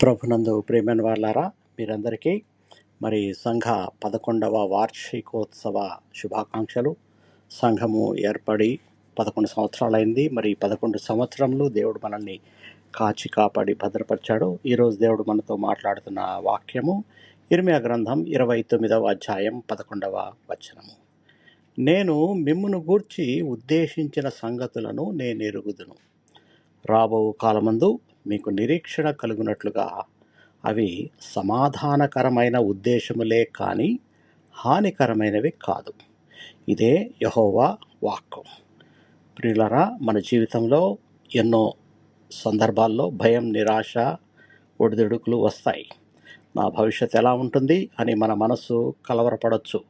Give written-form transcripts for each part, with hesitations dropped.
ప్రభునందు ప్రియమైన వాళ్ళారా, మీరందరికీ మరి సంఘ 11వ వార్షికోత్సవ శుభాకాంక్షలు. సంఘము ఏర్పడి 11 సంవత్సరాలైంది. మరి 11 సంవత్సరములు దేవుడు మనల్ని కాచి కాపాడి భద్రపరిచాడు. ఈరోజు దేవుడు మనతో మాట్లాడుతున్న వాక్యము ఇర్మీయా గ్రంథం 29వ అధ్యాయం 11వ వచనము. నేను మిమ్మును గూర్చి ఉద్దేశించిన సంగతులను నేనెరుగుదును, రాబో కాలమందు మీకు నిరీక్షణ కలుగునట్లుగా అవి సమాధానకరమైన ఉద్దేశములే కానీ హానికరమైనవి కాదు. ఇదే యెహోవా వాక్కు. ప్రియులరా, మన జీవితంలో ఎన్నో సందర్భాల్లో భయం, నిరాశ, ఒడిదుడుకులు వస్తాయి. నా భవిష్యత్తు ఎలా ఉంటుంది అని మన మనసు కలవరపడవచ్చు.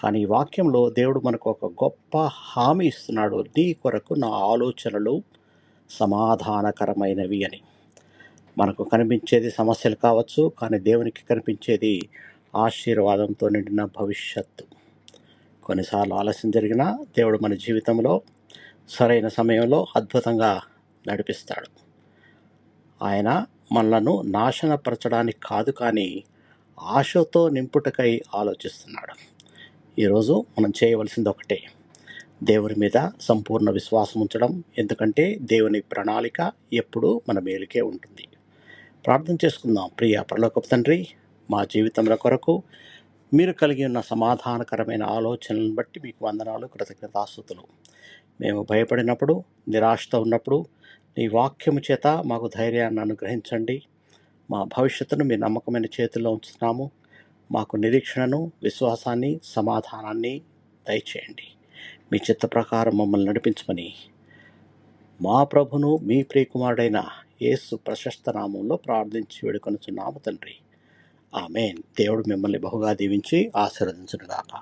కానీ ఈ వాక్యంలో దేవుడు మనకు ఒక గొప్ప హామీ ఇస్తున్నాడు. నీ కొరకు నా ఆలోచనలు సమాధానకరమైనవి అని. మనకు కనిపించేది సమస్యలు కావచ్చు, కానీ దేవునికి కనిపించేది ఆశీర్వాదంతో నిండిన భవిష్యత్తు. కొన్నిసార్లు ఆలస్యం జరిగినా దేవుడు మన జీవితంలో సరైన సమయంలో అద్భుతంగా నడిపిస్తాడు. ఆయన మనలను నాశనపరచడానికి కాదు, కానీ ఆశతో నింపుటకై ఆలోచిస్తున్నాడు. ఈరోజు మనం చేయవలసింది ఒకటే, దేవుని మీద సంపూర్ణ విశ్వాసం ఉంచడం. ఎందుకంటే దేవుని ప్రణాళిక ఎప్పుడూ మన మేలుకే ఉంటుంది. ప్రార్థన చేసుకుందాం. ప్రియ పరలోకపు తండ్రి, మా జీవితంలో కొరకు మీరు కలిగి ఉన్న సమాధానకరమైన ఆలోచనలను బట్టి మీకు వందనాలు, కృతజ్ఞతాస్తుతులు. మేము భయపడినప్పుడు, నిరాశతో ఉన్నప్పుడు నీ వాక్యము చేత మాకు ధైర్యాన్ని అనుగ్రహించండి. మా భవిష్యత్తును మీ నమ్మకమైన చేతుల్లో ఉంచుతున్నాము. మాకు నిరీక్షణను, విశ్వాసాన్ని, సమాధానాన్ని దయచేయండి. మీ చిత్త ప్రకారం మమ్మల్ని నడిపించమని మా ప్రభును మీ ప్రియకుమారుడైన యేసు ప్రశస్త నామంలో ప్రార్థించి వేడుకొనుచున్నాము తండ్రి. ఆమేన్. దేవుడు మిమ్మల్ని బహుగా దీవించి ఆశీర్వదించునుగాక.